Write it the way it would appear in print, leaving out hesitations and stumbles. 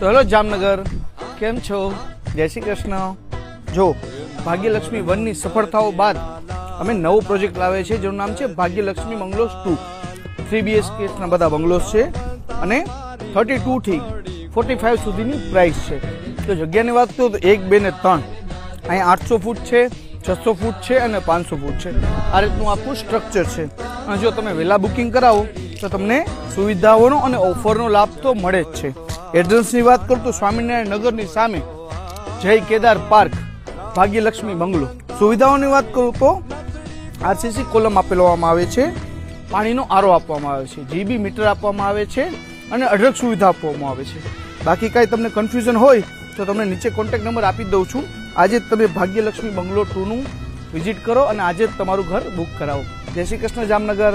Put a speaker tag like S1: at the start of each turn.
S1: તો હેલો જામનગર, કેમ છો? જય શ્રી કૃષ્ણ. જો ભાગ્યલક્ષ્મી 1 ની સફળતાઓ બાદ અમે નવો પ્રોજેક્ટ લાવે છે જેનું નામ છે ભાગ્યલક્ષ્મી બંગલોઝ 2. 3 BHK ના બધા બંગલોઝ છે અને 32 થી 45 સુધીની પ્રાઇસ છે. તો જગ્યાની વાત કરું તો 1, 2 ને 3 અહીંયા 800 ફૂટ છે, 600 ફૂટ છે અને 500 ફૂટ છે. આ રીતનું આખું સ્ટ્રક્ચર છે. અને જો તમે વહેલા બુકિંગ કરાવો તો તમને સુવિધાઓનો અને ઓફરનો લાભ તો મળે જ છે. એડ્રેસની વાત કરું તો સ્વામિનારાયણ નગરની સામે જય કેદાર પાર્ક, ભાગ્યલક્ષ્મી બંગલો. સુવિધાઓની વાત કરું તો RCC કોલમ આપવામાં આવે છે, પાણીનો આરો આપવામાં આવે છે, GB મીટર આપવામાં આવે છે અને અઢળક સુવિધા આપવામાં આવે છે. બાકી કાંઈ તમને કન્ફ્યુઝન હોય તો તમને નીચે કોન્ટેક્ટ નંબર આપી દઉં છું. આજે જ તમે ભાગ્યલક્ષ્મી બંગલો 2 નું વિઝિટ કરો અને આજે જ તમારું ઘર બુક કરાવો. જય શ્રી કૃષ્ણ જામનગર.